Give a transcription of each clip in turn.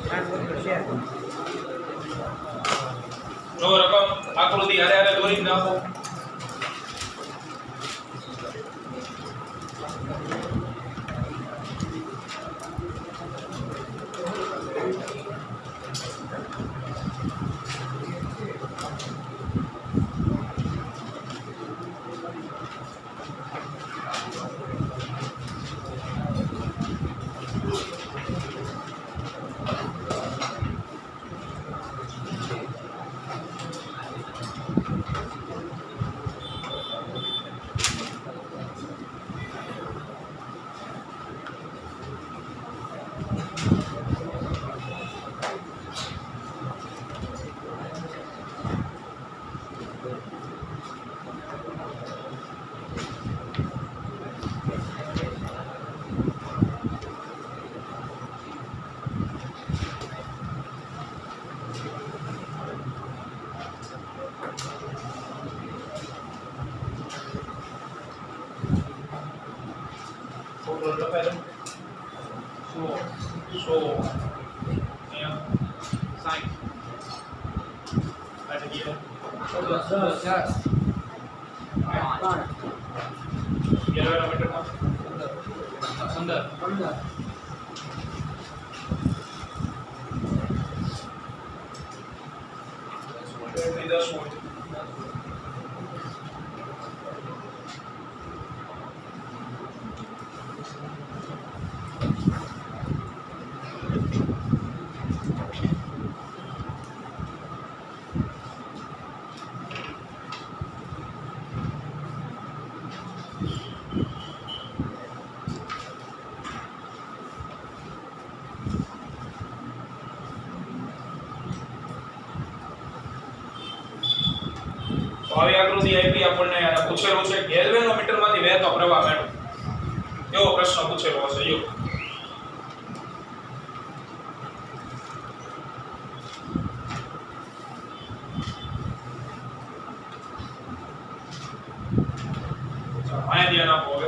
જો રકમ આકૃતિ હારે હારે દોરી નાખો. આવી આકૃતિ આપી આપણને અને પૂછેલું છે ગેલ્વેનોમીટરમાંથી વહેતો પ્રવાહ મેળવો. એવો પ્રશ્ન પૂછેલો હશે. જો આયા ધ્યાન આપો. હવે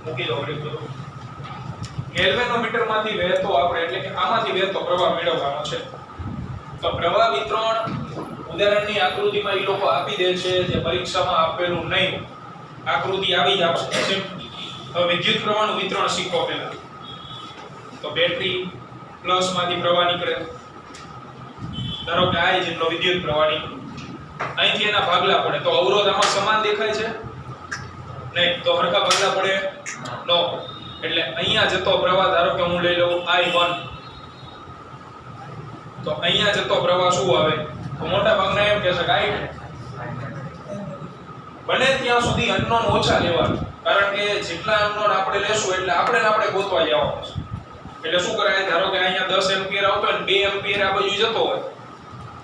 મૂકી દો ઘડી તો. ગેલ્વેનોમીટરમાંથી વહેતો આપણે એટલે કે આમાંથી વહેતો પ્રવાહ મેળવવાનો છે. તો પ્રવાહ વિતરણ ઉદાહરણની આકૃતિમાં એ લોકો આપી દે છે જે પરીક્ષામાં આપેલું નહીં. આકૃતિ આવી જ આપશે. તો વિદ્યુત પ્રવાહનું વિતરણ શીખો પહેલા. તો બેટરી પ્લસ માંથી પ્રવાહ નીકળે. ધારો કે આ જેટલો વિદ્યુત પ્રવાહ નીકળે. અહીંથી એના ભાગલા પડે. તો અવરોધ આમાં સમાન દેખાય છે? નહીં. તો હરખા ભાગલા પડે? નો. એટલે અહીંયા જતો પ્રવાહ ધારો કે હું લઈ લઉં I1. તો અહીંયા જતો પ્રવાહ શું આવે? તો મોટા ભાગના એમ કહેશે કે I2. બને ત્યાં સુધી અનનોન ઓછા લેવાના. કારણ કે જેટલા અનનોન આપણે લેશું એટલે આપણે ગોતવા જવાનું છે. એટલે શું કરાય? ધારો કે અહીંયા 10 એમ્પિયર આવતો હોય ને 2 એમ્પિયર આ બાજુ જતો હોય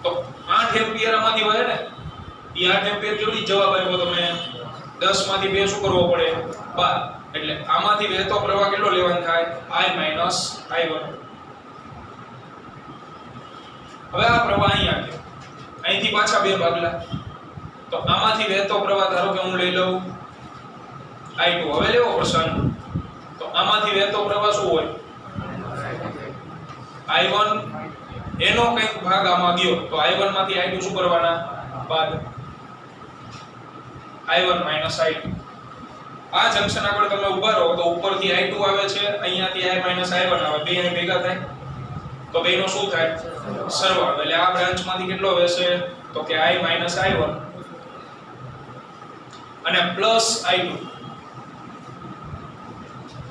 તો 8 એમ્પિયર આમાંથી વહે ને. એ 8 એમ્પિયર કેવડી જવાબ આવ્યો તમે? 10 માંથી 2 શું કરવો પડે? 12. એટલે આમાંથી વહેતો પ્રવાહ કેટલો લેવાનો થાય? I - I1. હવે આ પ્રવાહ અહીંયા ગયો. અહીંથી પાછા બે ભાગલા. તો આમાંથી વહેતો પ્રવાહ ધારો કે હું લઈ લઉં I2. હવે લેવો પ્રશ્ન. તો આમાંથી વહેતો પ્રવાહ શું હોય? I1. એનો કંઈક ભાગ આમાં ગયો તો I1 માંથી I2 શું કરવાના? બાદ. I1 - I2. આ જંક્શન આગળ તમે ઊભા રહો તો ઉપરથી I2 આવે છે, અહીંયાથી I - I1 આવે. બે અહીં ભેગા થાય તો બેનો શું થાય? સરવાળો. એટલે આ બ્રાન્ચમાંથી કેટલો વહેશે? તો કે I - I1 અને પ્લસ I2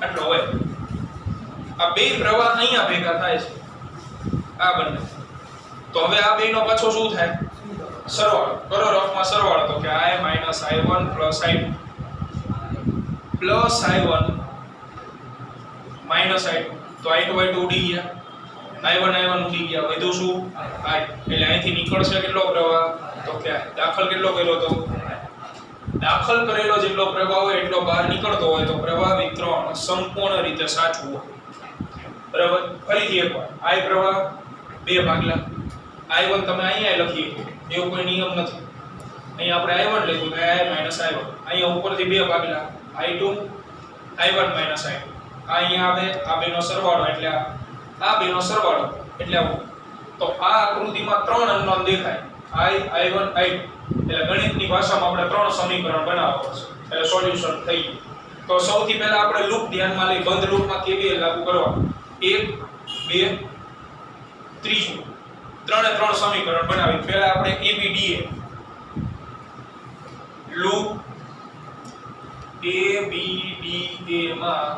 આટલો હોય. આ બે પ્રવાહ અહીંયા ભેગા થાય છે. આ બંને. તો હવે આ બેનો પાછો શું થાય? સરવાળો. કરો રફમાં સરવાળો. તો કે I - I1 plus I2 plus I1 minus I2. તો I2 ઉડી ગયા. I1 ઉડી ગયા. વધ્યું શું? I. એટલે અહીંથી નીકળશે કેટલો પ્રવાહ? તો કે દાખલ કેટલો કર્યો તો? દાખલ કરેલો જેટલો પ્રવાહ હોય એટલો બહાર નીકળતો હોય તો પ્રવાહ વિતરણ સંપૂર્ણ રીતે સાચું હોય. બરાબર. ફરીથી એકવાર I પ્રવાહ બે ભાગલા. I1 તમે અહીંયા લખીએ એવો કોઈ નિયમ નથી. અહીંયા આપણે I1 લખ્યું તો I - I1. અહીંયા ઉપરથી બે ભાગલા I2 I1 - I2. આ અહીંયા આવે. આ બેનો સરવાળો એટલે આ બેનો સરવાળો એટલે આવું. તો આ આકૃતિમાં ત્રણ અનનોન દેખાય i i1 i2 એટલે ગણિતની ભાષામાં આપણે ત્રણ સમીકરણ બનાવવા પડશે એટલે સોલ્યુશન થઈ ગયું. તો સૌથી પહેલા આપણે લૂપ ધ્યાનમાં લઈ બંધ લૂપમાં KVL લાગુ કરવા 1 2 ત્રીજું ત્રણે ત્રણ સમીકરણ બનાવી. પહેલા આપણે ABDA લૂપ ABDA માં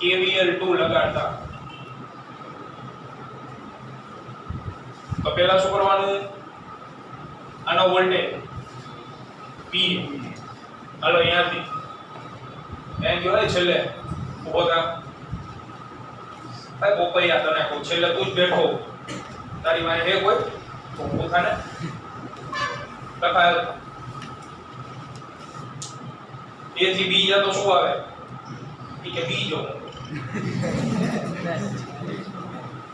KVL 2 લગાડતા. તો પહેલા શું કરવાનું, આનો વોલ્ટેજ V હાલો અહીંયાથી એમ કહેવાય છેલ્લે ઉભો થા ભાઈ પોપૈયા તને કહું છેલ્લે તું જ બેઠો તારી પાસે હે કોઈ ઉભો થા ને લખાય A થી B યા તો શું આવે ઈ કે B જો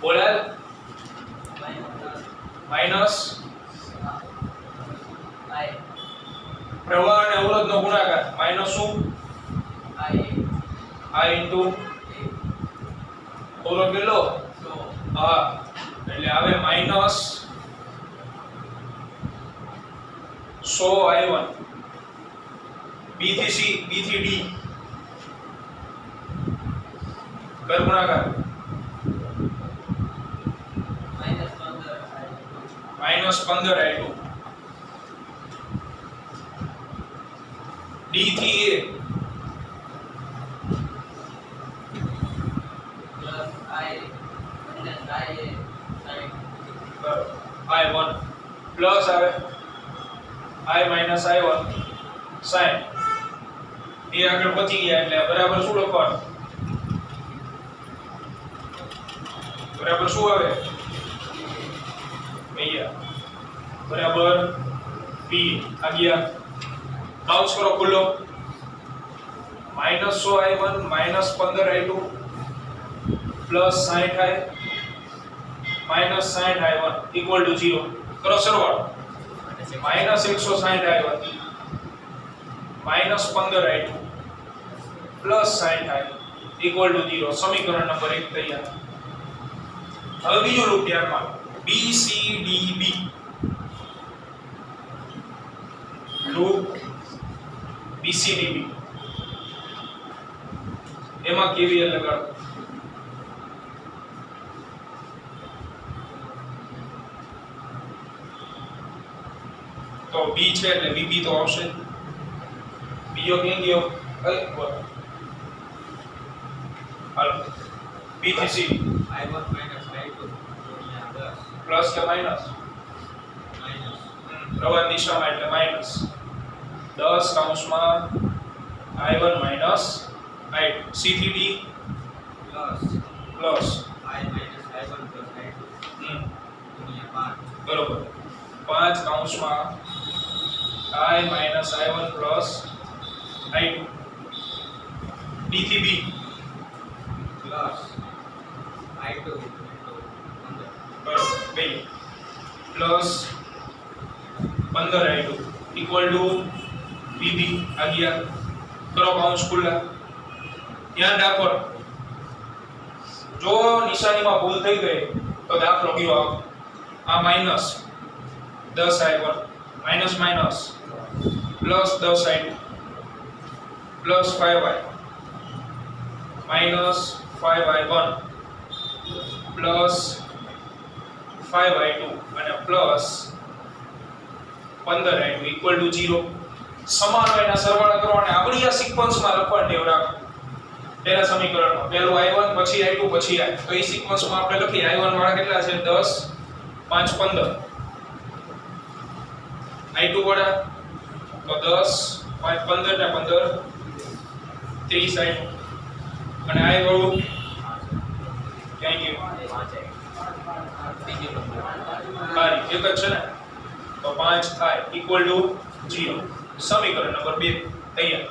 બોલાય માઈનસ I પ્રવાહ અને અવરોધનો ગુણાકાર માઈનસ શું I ઇન્ટુ અવરોધ કેટલો હા એટલે આવે માઈનસ 100 I1 B થી C B થી D કર ગુણાકાર માઈનસ 15 I2 D થી A I1 પ્લસ આવે I માઈનસ I1 sin એ આગળ પહોંચી ગયા એટલે બરાબર શું લખવાનું બરાબર શું આવે ભૈયા બરાબર P આ ગયા કાઉન્સ કરો ખુલ્લો minus 100 I1 minus 15 I2 plus 60 I minus 60 I1 equal to 0 કરો સરવાળો minus 160 I1 minus 15 I2 plus 60 I equal to 0 સમીકરણ નંબર 1 તૈયાર. હવે બીજું લૂપ ધ્યાનમાં BCDB લૂપ BCDB એમાં KVL લગાડો. તો B છે એટલે VB તો આવશે. બીજો ક્યાં ગયો હાલો B થી C I1 minus I2 plus કે માઈનસ પ્રવાહ દિશામાં એટલે માઈનસ 10 કૌંસમાં I1 minus I2 C થી D plus I minus I1 plus I2 ગુણ્યા 5 બરોબર 5 કૌંસમાં I minus I1 plus I2 D થી B plus I2 બરોબર બે plus 15 I2 equal to VB આ ગયા કરો કૌંસ ખુલ્લા. ધ્યાન રાખો જો નિશાનીમાં ભૂલ થઈ ગઈ તો દાખલો કયો આવે આ minus 10 I1 minus minus plus 10 I2 plus 5I minus 5I1 plus 5I2 અને પ્લસ 15I2 ઇક્વલ ટુ 0. સમાન હોય એના સરવાળા કરો અને આગળ આ સિક્વન્સમાં લખવાની ટેવ રાખો. પહેલા સમીકરણમાં પહેલું I1 પછી I2 પછી I તો એ સિક્વન્સમાં આપણે લખીએ I1 વાળા કેટલા છે 10 5 15 I2 વાળા તો 10 5 15 ને 15 30 I2 અને I વાળું ક્યાં ગયું એક જ છે ને તો 5I ઇક્વલ ટુ 0 સમીકરણ નંબર 2 તૈયાર.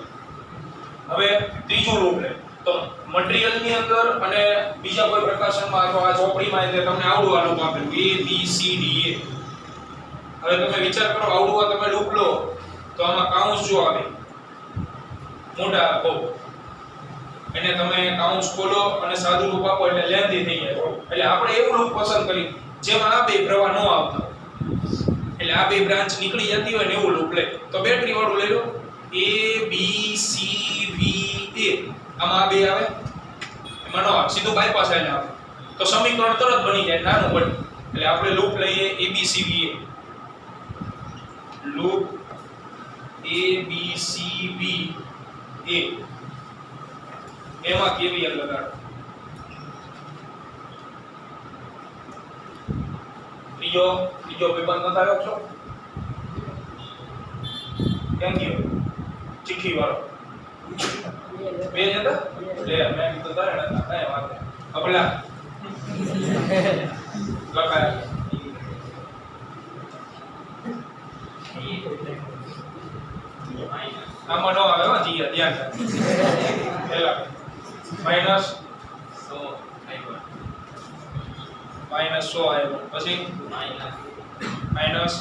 હવે ત્રીજું રૂપ લે તો મટીરીયલ ની અંદર અને બીજા કોઈ પ્રકાશનમાં અથવા આ ચોપડીમાં એટલે તમને આવડું આ લૂપ આપેલું A B C D A. હવે તમે વિચાર કરો આવડું આ તમે લૂપ લો તો આમાં કાઉન્સ જો આવે મોટા બહુ એને તમે કાઉન્સ ખોલો અને સાદું રૂપ આપો એટલે લેન્થી થઈ જાય. એટલે આપણે એવું લૂપ પસંદ કરી જેમાં આ બે પ્રવાહ ન આવતા, એટલે આ બે બ્રાન્ચ નીકળી જતી હોય ને એવું લૂપ લે. તો બેટરી વાળું લઈ લો, A B C V A, આમાં આ બે આવે, એમાં ન આવે, સીધું બાયપાસ આવીને આવે તો સમીકરણ તરત બની જાય, નાનું બને. એટલે આપણે લૂપ લઈએ A B C V A, loop A B C V A, એમાં KVL લગાડો. ત્રીજો પેપર ન થયો છો કેમ ગયો ચીખી વાળો બે જ હતા લે મેં કીધું તારે નતા કાંઈ વાત નહીં અપલા લખાય આમાં નો આવે હો જી ધ્યાન રાખ પહેલા માઈનસ 100 આવ્યો પછી માઈનસ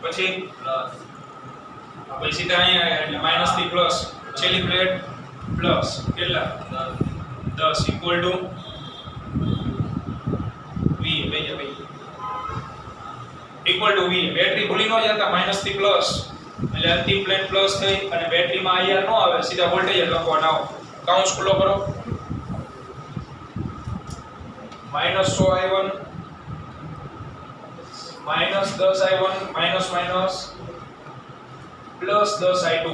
પછી સીધા અહીંયા એટલે માઈનસ થી પ્લસ છેલ્લી પ્લેટ પ્લસ કેટલા 10 equal to v equal to v. Battery ભૂલી ન જતા માઈનસ થી પ્લસ એટલે અંતિમ પ્લેટ પ્લસ થઈ અને બેટરીમાં IR નો આવે, સીધા વોલ્ટેજ લખવાના આવો. કાઉન્સ ખુલ્લો કરો, minus 100 I1 minus 10 I1 minus minus plus 10 I2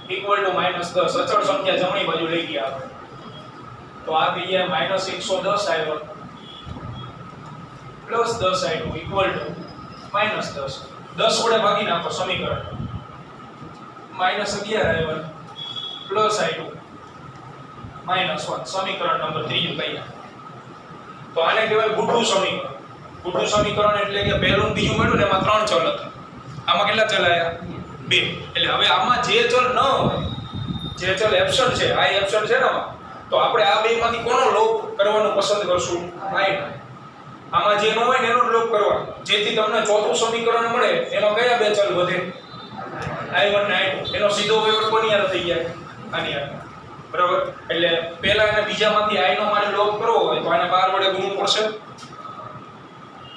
equal to minus 10. અચળ સંખ્યા જમણી બાજુ લઈ ગયા આપણે તો આ થઈ જાય minus 110 I1 plus 10 I2 equal to minus 10. 10 વડે ભાગી નાખો સમીકરણ, minus 11 I1 plus I2 minus 1. સમીકરણ નંબર 3 કહીએ તો આને કહેવાય ગુડ્ડુ સમીકરણ. ગુડ્ડુ સમીકરણ એટલે કે પહેલું ને બીજું મળ્યું ને એમાં 3 ચલ હતા, આમાં કેટલા ચલ આવ્યા 2. એટલે હવે આમાં જે ચલ ન હોય, જે ચલ એબ્સન્ટ છે, આ એબ્સન્ટ છે ને આમાં, તો આપણે આ બેમાંથી કોનો લોપ કરવાનું પસંદ કરશું? I. આમાં જે ન હોય ને એનો લોપ કરવાનો, જેથી તમને ચોથું સમીકરણ મળે એમાં કયા બે ચલ વધે? I1 ને I2. એનો સીધો વેક્ટર કોની યાર થઈ જાય? આની યાર. બરાબર. એટલે પહેલા અને બીજામાંથી I નો મારે લોપ કરવો હોય તો આને 12 વડે ગુણવું પડશે.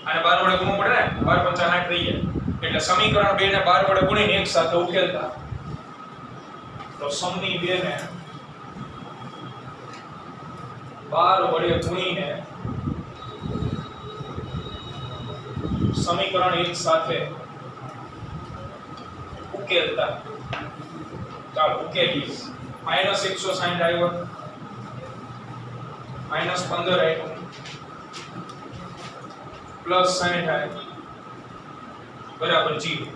આને 12 વડે ગુણવું પડે ને, 12 × 5 = 60 થઈ જાય. એટલે સમીકરણ 2 ને 12 વડે ગુણીને એક સાથે ઉકેલતા તો સમની 2 ને 12 વડે ગુણીને સમીકરણ એક સાથે ઉકેલતા, ચાલો ઉકેલીએ. Minus 160 I1 minus 15 I2 plus 60 I બરાબર 0.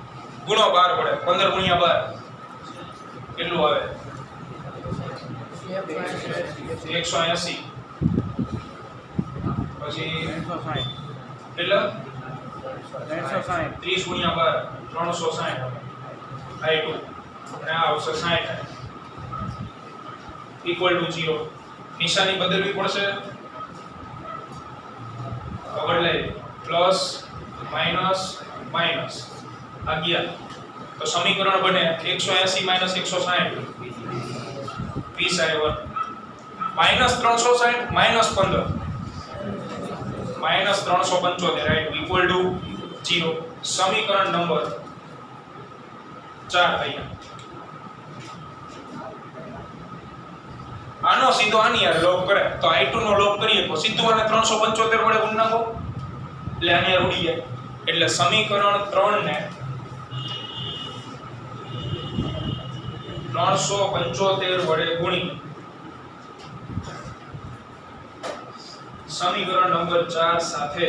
ગુણો 12 વડે, 15 ગુણ્યા 12 કેટલું આવે? 180. પછી કેટલા? 30 ગુણ્યા 12 360 I2 અને આ આવશે 60 ઇક્વલ ટુ 0. નિશાની બદલવી પડશે, બદલાઈ પ્લસ માઈનસ માઈનસ આ ગયા તો સમીકરણ બને 180 minus 160 20 I1 minus 360 minus 15 minus 375 right equal to 0. સમીકરણ નંબર 4 થઈ ગયા. આનો સીધો આની યાર લોપ કરે તો I2 નો લોપ કરીએ તો સીધું આને 375 વડે ગુણ નાખો એટલે આની યાર ઉડી જાય. એટલે સમીકરણ 3 ને 375 વડે ગુણી સમીકરણ નંબર 4 સાથે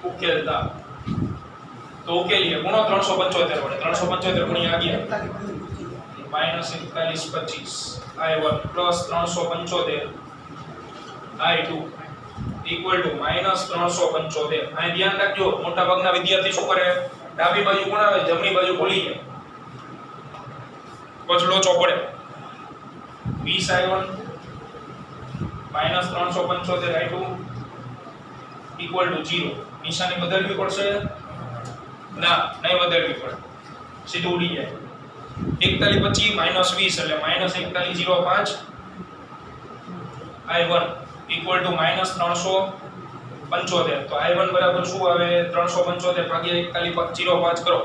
ઉકેલતા તો ઉકેલીએ. ગુણો 375 વડે, 375 ગુણ્યા 11 minus 41 25 I1 plus 375 I2 equal to minus 375. અહીં ધ્યાન રાખજો, મોટા ભાગના વિદ્યાર્થી શું કરે? ડાબી બાજુ ગુણાવે, જમણી બાજુ ભૂલી જાય, પછી લોચો પડે. 20 I1 minus 375 I2 equal to 0. નિશાની બદલવી પડશે? ના, નહીં બદલવી પડે, સીધું ઉડી જાય. 41 25 -20 એટલે -4105 I1 ઇક્વલ ટુ -375. તો I1 બરાબર શું આવે? 375 ભાગ્યા 4105 કરો.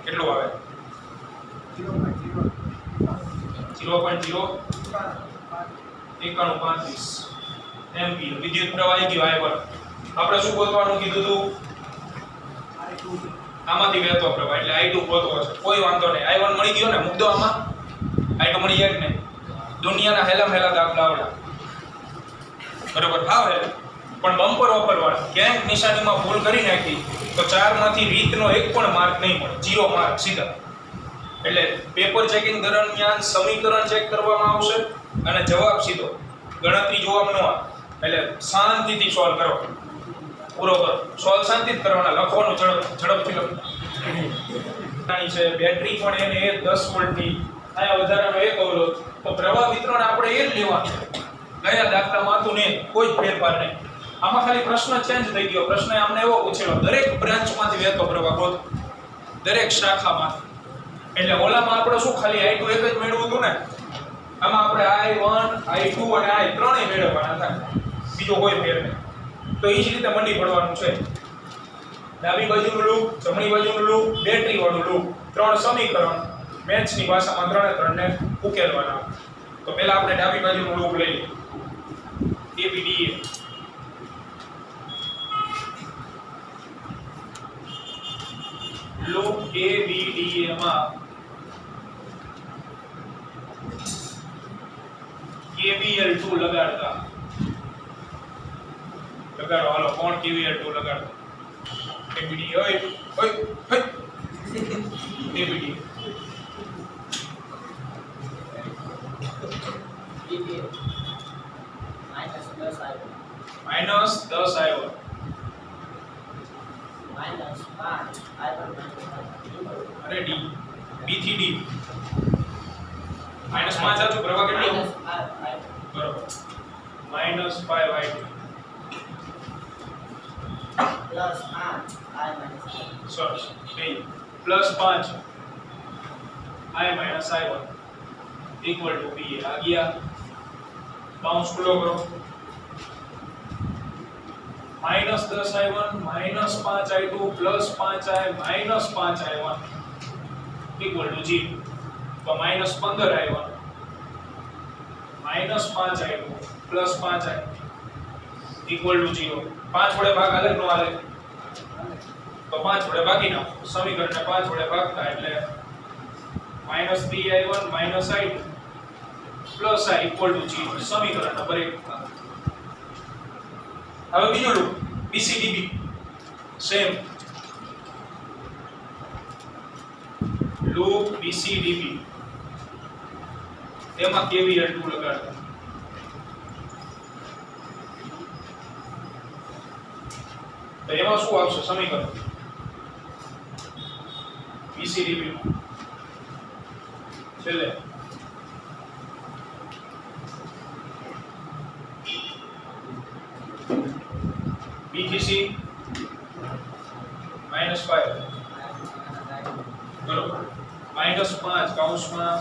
કેટલું આવે? 0.09135 એમ્પિયર વિદ્યુત પ્રવાહ આવી ગયો I1. આપણે શું ગોતવાનું કીધું હતું? આમાંથી વહેતો પ્રવાહ એટલે I2 ગોતવો છે. કોઈ વાંધો નહીં, I1 મળી ગયો ને, મુદ્દો આમાં I2 મળી જાય કે નહીં? દુનિયાના હેલા દાખલા આવડા બરોબર ભાવ હે, પણ બમ્પર ઓફર વાળા ક્યાંક નિશાનીમાં ભૂલ કરી નાખી તો 4 માંથી રીતનો એક પણ માર્ક નહીં મળે, 0 માર્ક સીધા. એટલે પેપર ચેકિંગ દરમિયાન સમીકરણ ચેક કરવામાં આવશે અને જવાબ સીધો, ગણતરી જોવામાં ન આવે. એટલે શાંતિથી સોલ્વ કરો, પૂરો કરો. સોલ્વ શાંતિથી કરવાના, લખવાનું ઝડપથી લખો. છે બેટરી પણ એને 10 વોલ્ટની, આયા વધારાનો એક અવરોધ. તો પ્રવાહ વિતરણ આપણે એ જ લેવાનું છે. ગયા દાખલામાં હતું ને કોઈ જ ફેરફાર નહીં. આમાં ખાલી પ્રશ્ન ચેન્જ થઈ ગયો. પ્રશ્ન અમને એવો પૂછેલો, દરેક બ્રાન્ચમાંથી વહેતો પ્રવાહ ગોતો, દરેક શાખામાંથી. એટલે ઓલામાં આપણે શું ખાલી I2 એક જ મેળવવું હતું ને, આમાં આપણે I1 I2 અને I ત્રણેય મેળવવાના હતા, બીજો કોઈ ફેર નહીં. તો એ જ રીતે મંડી પડવાનું છે. ડાબી બાજુનું લૂપ, જમણી બાજુનું લૂપ, બેટરી વાળું લૂપ, ત્રણ સમીકરણ મેથ્સની ભાષામાં ત્રણે ત્રણને ઉકેલવાના. તો પહેલા આપણે ડાબી બાજુનું લૂપ લઈએ, ABDA. લૂપ ABDA માં KVL2 લગાડતા. લગાડો હાલો, કોણ KVL2 લગાડતો? ABDA ઓય ઓય ઓય ABDA -10 આવ્યો. અરે D, B થી D -5 આવજો. પ્રવાહ કેટલો? બરોબર, -5I2 સરસ. +5 I -I1 equal to B. આ ગયા, બાઉન્સ ખુલ્લો કરો. -10I1 -5I2 +5I -5I1 equal to 0. તો -15I1 -5I2 +5I equal to 0. 5 વડે ભાગ હાલે નો હાલે? તો 5 વડે ભાગી નાખો. સમીકરણને 5 વડે ભાગતા એટલે -3I1 -I2 +I equal to 0. સમીકરણ નંબર 1. હવે બીજો loop BCDB, same loop BCDB. એમાં KVL2 લગાડતા. તો એમાં શું આવશે સમીકરણ BCDB માં? છેલ્લે B થી C -5 બરોબર, -5 કૌંસમાં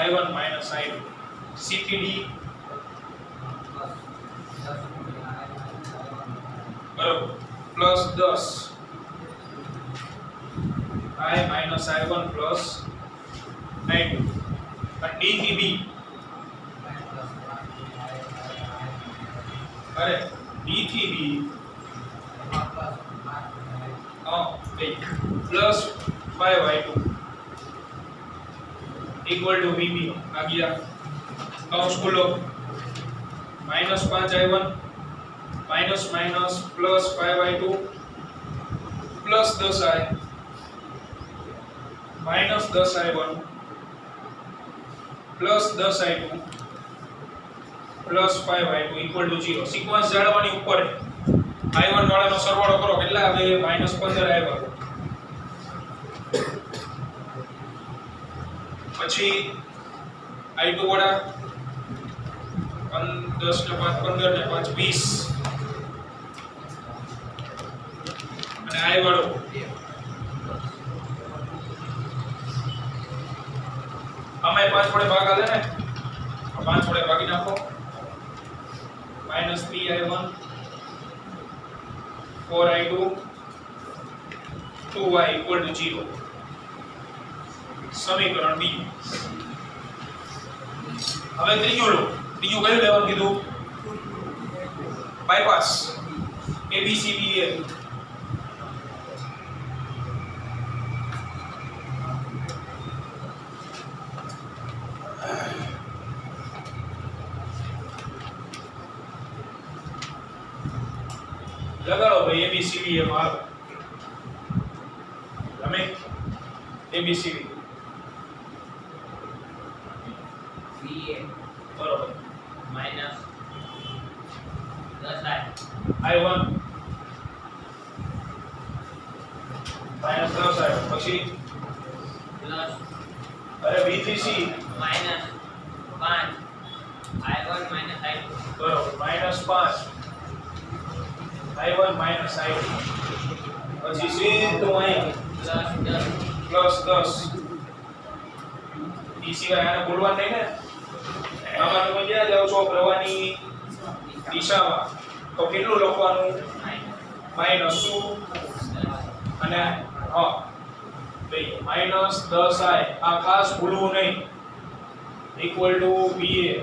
I1 -I2. C થી D બરોબર, +10 I -I1 +I2. અને D થી B, અરે D થી B +5I2 equal to VB. આ ગયા, કૌંસ ખુલ્લો. -5I1 +5I2 +10I -10I1 +10I2 +5I2 equal to 0. Sequence જાળવવાની ઉપર I1 વાળાનો સરવાળો કરો, કેટલા આવે? -15 આવ્યા. પછી I2 વાળા 10 ને 5 15 ને 5 20 અને I વાળો આમાં 5 વડે ભાગ આલે ને 5 વડે ભાગી નાખો -3I1 4I2 2y = 0 સમીકરણ બીજું હવે ત્રીજું લો ત્રીજું કયું લેવાનું કીધું બાયપાસ ABCDE લગાડો ભાઈ ABCD માં તમે ABCD BA બરોબર -10I I1 -10I પછી પ્લસ અરે B3C -5 I1 -I2 બરોબર -5 I1 -I2 પછી સીધું અહીં +10 ઈ સિવાય આને બોલવાનું નહીં ને આમાં તમે ક્યાં જાઓ છો પ્રવાહની દિશામાં તો કેટલું લખવાનું -2 અને હા ભાઈ -10I આ ખાસ ભૂલવું નહીં = VA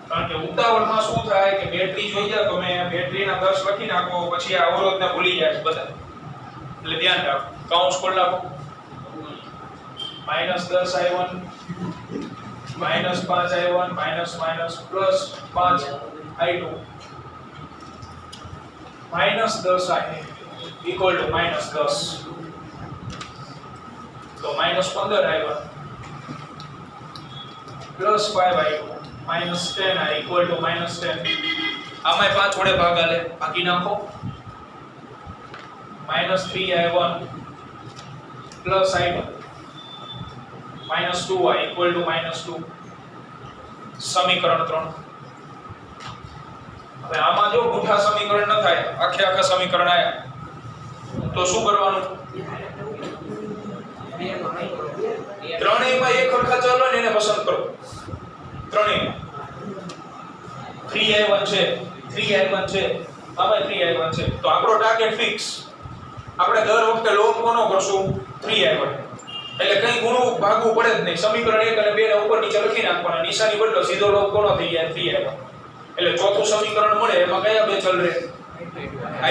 કારણ કે ઉતાવળમાં શું થાય કે બેટરી જોઈ જાય તમે બેટરીના 10 લખી નાખો પછી આ અવરોધને ભૂલી જાય છે બધા એટલે ધ્યાન રાખો કાઉન્સ કરી નાખો -10I1 -5I1 +5I2 -10I = -10 તો -15I1 +5I2 -10I = -10 આમાં 5 વડે ભાગ આલે ભાગી નાખો -3I1 +I2 -2I = -2 સમીકરણ 3 હવે આમાં જો મોટા સમીકરણ ન થાય આખા સમીકરણ આયા તો શું કરવાનું ત્રણેયમાં એક સરખા ચલ હોય ને એને પસંદ કરો ત્રણેય 3I1 છે 3I1 છે આમાં 3I1 છે તો આપણો ટાર્ગેટ ફિક્સ આપણે દર વખતે લોગ કોનો કરશું 3I1 એટલે કઈ ગુણો ભાગવું પડે જ નહીં સમીકરણ 1 અને 2 ને ઉપર નીચે લખી નાખવાના નિશાની બદલો સીધો લોગ કોનો થઈ જાય 3I1 એટલે ચોથું સમીકરણ મળે એમાં કયા બે ચલ રહે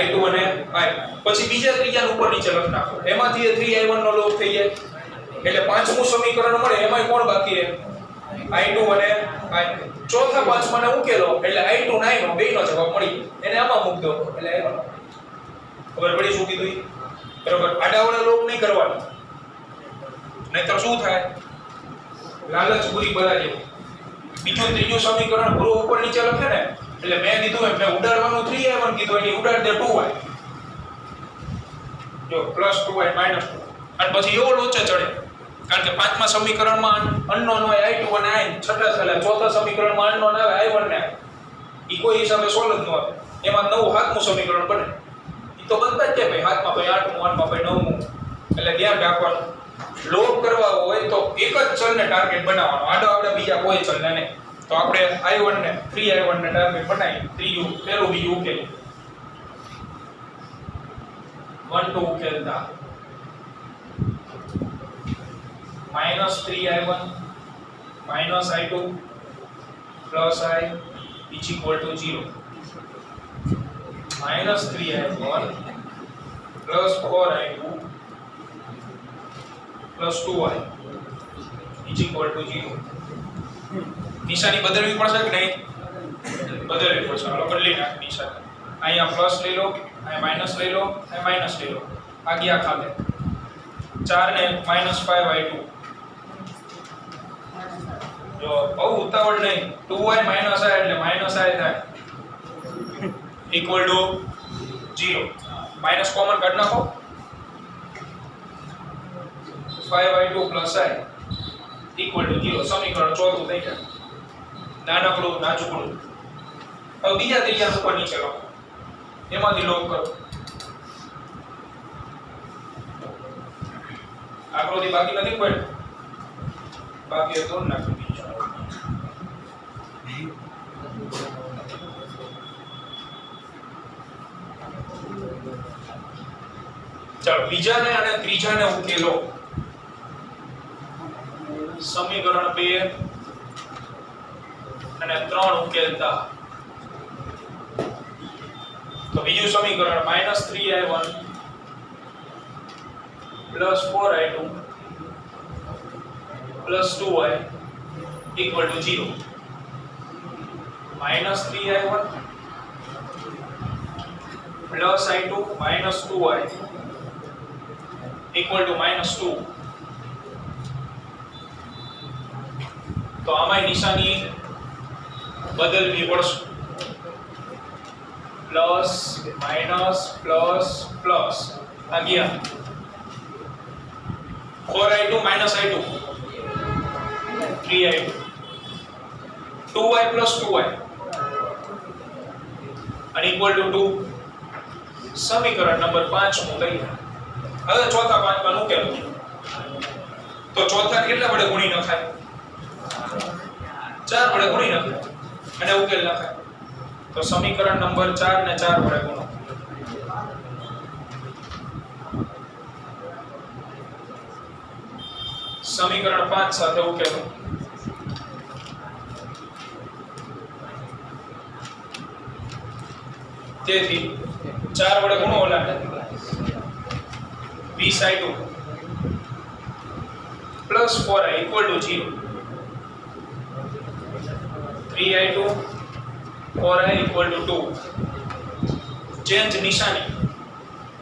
I2 અને I પછી બીજા ત્રીજાનું ઉપર નીચે લખી નાખો એમાંથી એ 3I1 નો લોગ થઈ જાય એટલે પાંચમું સમીકરણ મળે એમાં કોણ બાકી રહે I2 અને I ચોથા પાંચમાને ઉકેલો એટલે I2 અને I નો બેયનો જવાબ મળી એને આમાં મૂક દો એટલે I1 ખબર પડી શું કીધું બરોબર આડાવડા લોગ નહીં કરવાનો નહીતર શું થાય લાલચ પૂરી બરાબર બીજું ત્રીજું સમીકરણ પૂરું ઉપર નીચે લખે ને એટલે મેં કીધું એમ મેં ઉડાડવાનું 3I1 કીધું એટલે ઉડાડ દે 2I જો +2I -2 અને પછી એવો લોચે ચડે કારણ કે પાંચમા સમીકરણમાં અનનોન હોય I2 અને I છઠ્ઠા એટલે ચોથા સમીકરણમાં અનનોન આવે I1 ને ઈ કોઈ હિસાબે સોલ્વ જ ન આવે એમાં નવું સાતમું સમીકરણ બને ઈ તો બનતા જ છે ભાઈ સાતમાં ભાઈ આઠમું આઠમાં ભાઈ નવમું એટલે ધ્યાન રાખવાનું લોગ કરવા હોય તો એક જ ચલને ટાર્ગેટ બનાવવાનો આડો આપણે બીજા કોઈ ચલને નહીં તો આપણે I1 ને 3I1 ને ટાર્ગેટ બનાવી ત્રીજું પહેલું બીજું ઉકેલ 1 2 ઉકેલતા -3I1 -I2 +I = 0 -3I1 +4I2 +2I = 0 નિશાની બદલવી પડશે કે નહીં બદલવી પડશે હાલો બદલી નાખ નિશાની અહીંયા પ્લસ લઈ લો અહીંયા માઈનસ લઈ લો અહીંયા માઈનસ લઈ લો આ ગયા ખાતે 4 ને -5I2 જો બહુ ઉતાવળ નહીં 2I - I એટલે -I થાય = 0 માઈનસ કોમન કાઢ નાખો 5I2 + I = 0 સમીકરણ ચોથું થઈ જાય નાનકડું નાજુકડું. હવે બીજા ત્રીજા ઉપર નીચે લખો, એમાંથી લોક કરો. આકૃતિ બાકી નથી કોઈ? બાકી તો નાખી દીજો. ચાલો બીજાને અને ત્રીજાને ઉકેલો. સમીકરણ 2 અને 3 ઉકેલતા તો બીજું સમીકરણ -3i1 +4i2 +2i = 0. -3i1 +i2 -2i = -2. તો આમાં નિશાની બદલવી પડશે. પ્લસ માઈનસ પ્લસ પ્લસ આ ગયા 4i2 - i2 3i2 2i + 2i અને = 2. સમીકરણ નંબર 5 નું તૈયાર. હવે ચોથા પાંચમાં ઉકેલો. તો ચોથા કેટલા વડે ગુણી નખાય? 4 વડે ગુણી નખાય અને ઉકેલ લખાય. તો સમીકરણ નંબર 4 ને 4 વડે ગુણો. સમીકરણ 5 સાથે ઉકેલો. તેથી 4 વડે ગુણો ઓલા 20i2 +4i = 0. 3i2 4i = 2. Change નિશાની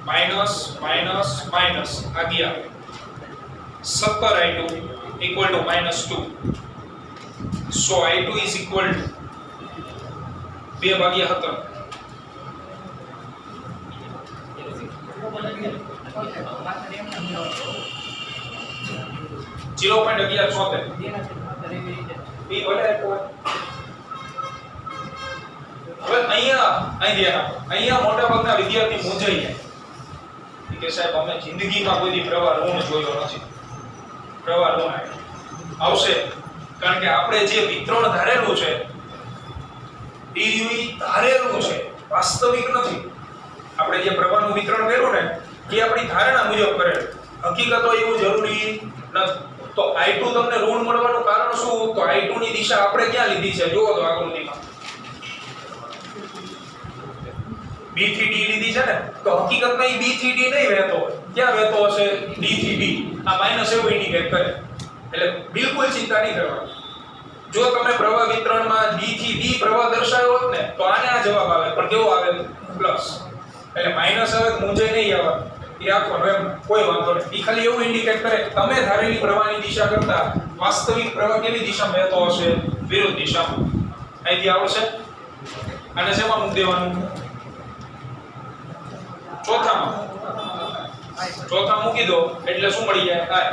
માઈનસ માઈનસ માઈનસ આ ગયા 17i2 = -2. So i2 is equal to 2/17. 0.11 બી બોલે કોઈ. હવે અહીંયા મોટા ભાગના વિદ્યાર્થી મૂંઝાઈ જાય કે સાહેબ અમે જિંદગીમાં કોઈ દી પ્રવાહ ઋણ જોયો નથી. પ્રવાહ ઋણ આવશે કારણ કે આપણે જે વિતરણ ધારેલું છે એ ધારેલું છે, વાસ્તવિક નથી. આપણે જે પ્રવાહનું વિતરણ કર્યું ને એ આપણી ધારણા મુજબ કરેલું, હકીકતો એવું જરૂરી નથી. તો i2 તમને ઋણ મળવાનું કારણ શું? તો i2 ની દિશા આપણે ક્યાં લીધી છે? જુઓ તો આકૃતિમાં b થી d લીધી છે ને, તો હકીકતમાં એ b થી d નહીં વહેતો હોય. ક્યાં વહેતો હશે? d થી b. આ માઈનસ એવું ઇન્ડિકેટ કરે. એટલે બિલકુલ ચિંતા નહીં કરવાની. જો તમે પ્રવાહ વિતરણમાં d થી b પ્રવાહ દર્શાવ્યો હોત ને તો આને આ જવાબ આવે, પણ કેવો આવે? પ્લસ. એટલે માઈનસ આવે તો મૂંઝાઈ નહીં આવે. એ રાખવાનું એમ કોઈ વાંધો નહીં. એ ખાલી એવું ઇન્ડિકેટ કરે તમે ધારેલી પ્રવાહની દિશા કરતા વાસ્તવિક પ્રવાહ કેવી દિશામાં વહેતો હશે? વિરુદ્ધ દિશામાં. અહીંથી આવશે. અને શેમાં મૂકી દેવાનું? ચોથા મૂકી દો એટલે શું મળી જાય? i.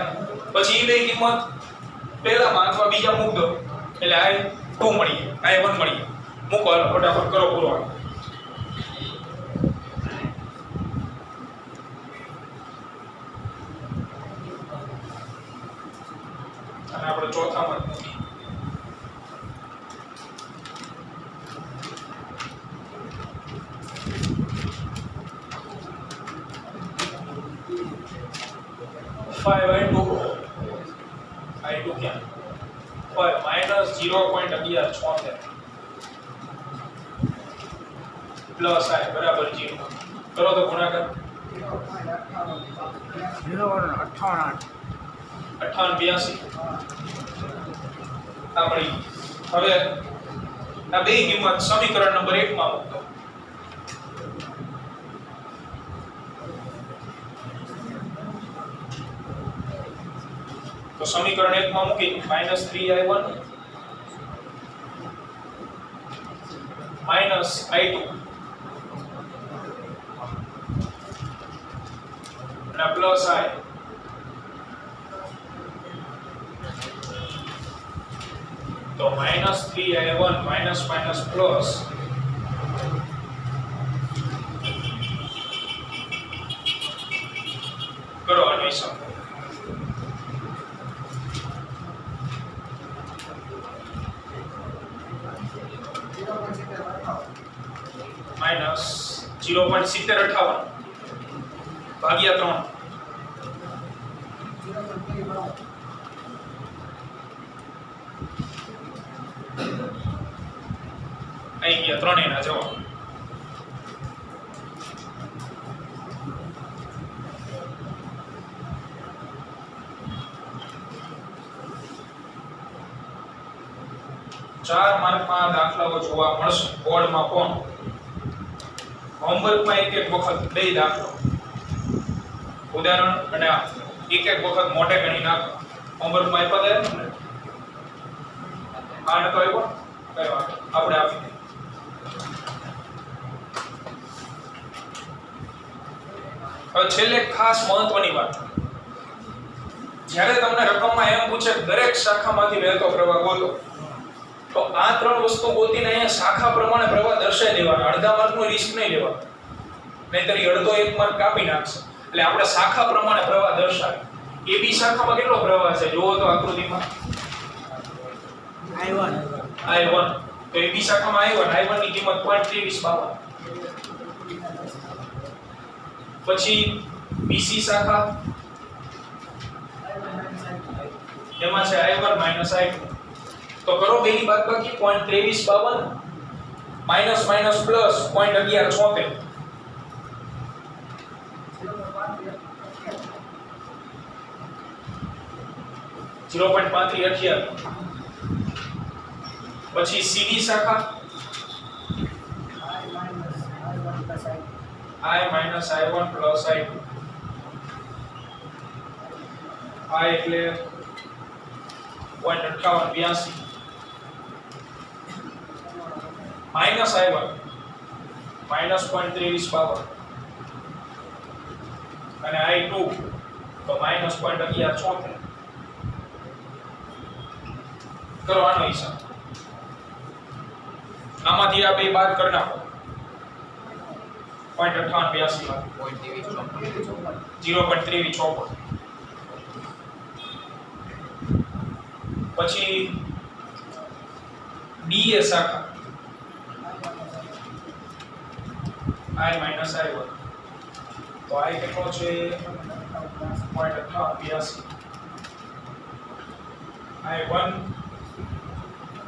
પછી એ બે કિંમત પહેલામાં અથવા બીજા મૂક દો એટલે i2 મળી જાય, i1 મળી જાય. મૂકો, હાલો ફટાફટ કરો પૂરો. અને આપણે ચોથામાં જ મૂકી. i2 ક્યાં? 5 -0.1176 પ્લસ i બરાબર 0. કરો તો ગુણાકાર 58 આ મળી. હવે આ બે કિંમત સમીકરણ નંબર 1 માં મૂકો. તો સમીકરણ 1 માં મૂકી -3i1 -i2 અને પ્લસ i. તો -3i1 માઇનસ માઇનસ પ્લસ કરો અન્વેષણ -0.7058 ભાગ્યા 3 અહીં ગયા ત્રણેયના જવાબ ચાર માર્કમાં દાખલાઓ જોવા મળશે બોર્ડમાં પણ હોમવર્કમાં એક એક વખત બે દાખલો ઉદાહરણ અને એક એક વખત મોટે ગણી નાખો હોમવર્કમાં આપ્યા હતા ને આ નતો આવ્યો કઈ વાત આપણે આપી દઈએ હવે છેલ્લે ખાસ મહત્વની વાત જ્યારે તમને રકમમાં એમ પૂછે દરેક શાખામાંથી વહેતો પ્રવાહ ગોતો તો આ ત્રણ વસ્તુ ગોતીને અહીંયા શાખા પ્રમાણે પ્રવાહ દર્શાવી દેવાના અડધા માર્કનું રિસ્ક નહીં લેવાનું નહીંતર અડધો એક માર્ક કાપી નાખશે એટલે આપણે શાખા પ્રમાણે પ્રવાહ દર્શાવી AB શાખામાં કેટલો પ્રવાહ છે જોવો તો આકૃતિમાં I1 તો AB શાખામાં I1 ની કિંમત 0.2352 પછી BC શાખા એમાં છે I1 I2 તો કરો બેની બાદબાકી 0.2352 માઈનસ માઈનસ પ્લસ 0.1176 0.3588 પછી CD શાખા I minus I1 plus I2 I એટલે 0.5882 minus I1 minus 0.2352 અને I2 તો minus 0.1176 કરવાનો હિસાબ આમાંથી આ બે બાદ કરી નાખો 0.2354 પછી DA શાખા I minus I1 તો I કેટલો છે 0.5882 I1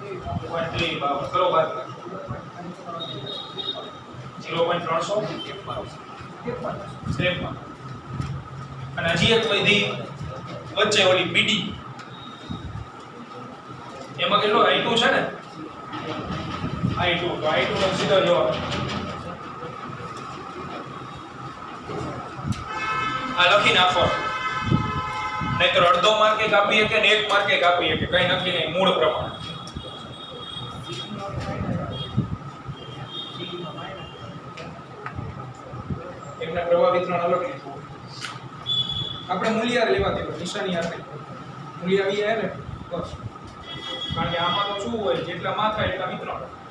0.3 બાબત કરો બાદ 0.353 અને હજી એક વધી વચ્ચે ઓલી BD એમાં કેટલો I2 છે ને I2 તો I2 નો સીધો જવાબ આ લખી નાખો નહીતર અડધો માર્કે કાપીએ કે એક માર્કે કાપીએ કે કઈ નક્કી નહીં મૂળ પ્રમાણે એમને પ્રવાહ વિતરણ અલગ લીધું આપણે મૂલ્યાર લેવા દેવું નિશાની આપે મૂલ્ય આવી જાય ને બસ કારણ કે આમાં તો શું હોય જેટલા માથા એટલા વિતરણ